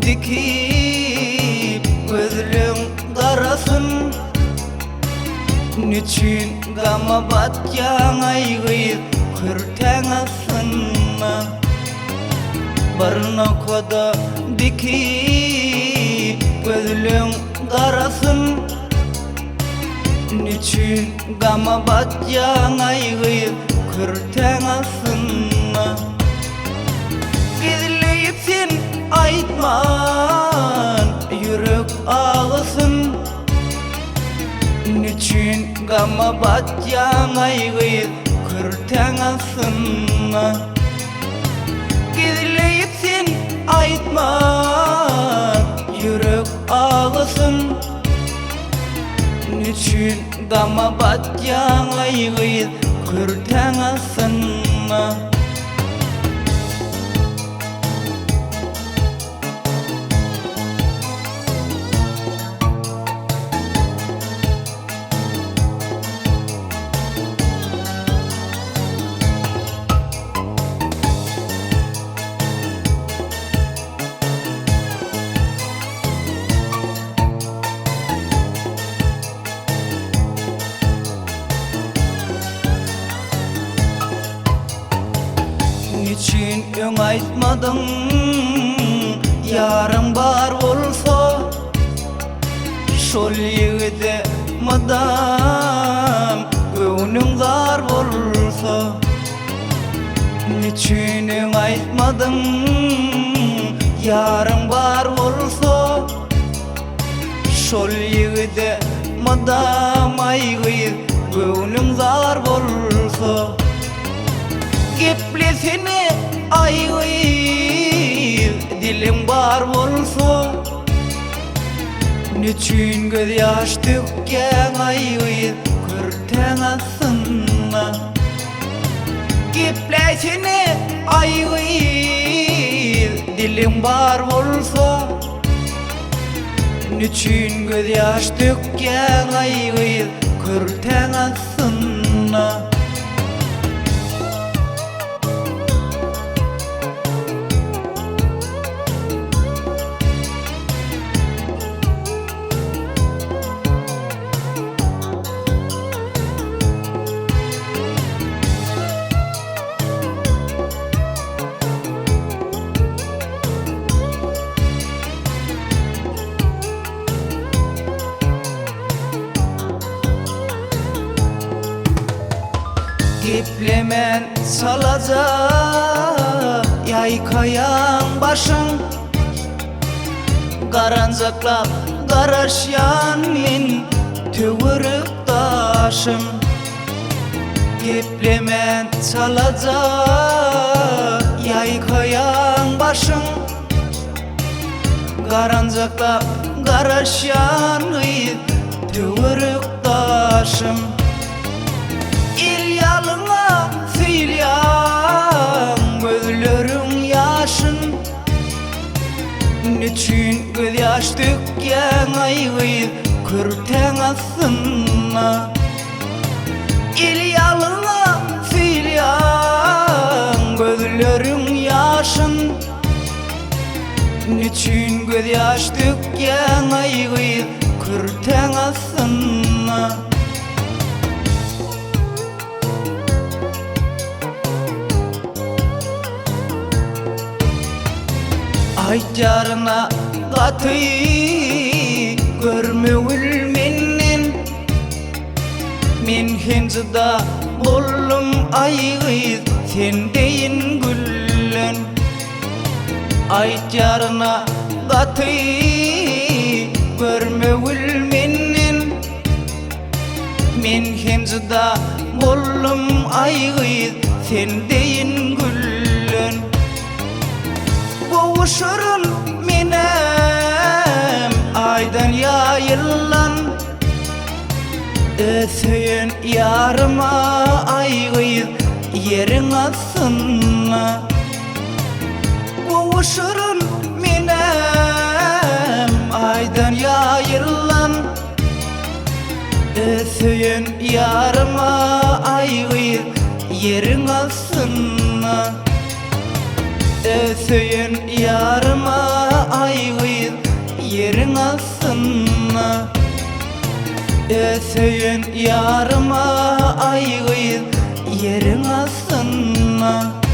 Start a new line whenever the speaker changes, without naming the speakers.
dikip gözlüğün darasın. Niçin gama batyan aygıyı kırtenasınma. Barına koda dikip gözlüğün darasın. Niçin gama batyan aygıyı kırtenasınma. Gizleyip sen aytman yürek ağısın. Niçin gama batyan aygıyı kırtenasınma. Gizleyip sen aytman yürek ağısın. Niçin gama batyan aygıyı kırtenasınma. Niçin ön aytmadın yarın bar olsa. Şol yigide madam göwnüň zar bolsa. Niçin ön aytmadın yarın bar olsa. Şol yigide madam aygıyı göwnüň zar bolsa. Geplesene aygıyı dilim bar bolsa. Niçin göz yaş tökken aygıyı kırtenasınma. Geplesene aygıyı dilim bar bolsa. Niçin göz yaş tökken aygıyı kırtenasınma. Geplemen salaca yaykayan başın. Garancaklap garaşyan men töwerip taşım. Geplemen salaca yaykayan başın. Garancaklap garaşyan men töwerip taşım. Yalına silyan gözlörün yaşın. Niçin göz yaş tökken aygıyı kırtenasınma. Yalına silyan gözlörün yaşın. Niçin göz yaş tökken aygıyı kırtenasınma. Aytjarına gaty görmegül menden. Men henzida bollum aygı sendeyin güllen. Aytjarına gaty görmegül menden. Men henzida bollum aygı sendeyin güllen. Boğuşurun menem aydan yayılan. Ösüyün yarıma aygıyı yerin asınma. Boğuşurun menem aydan yayılan. Ösüyün yarıma aygıyı yerin asınma. Ösüyün yarıma ay Ösüyün yarıma aygıyız yerin asınma.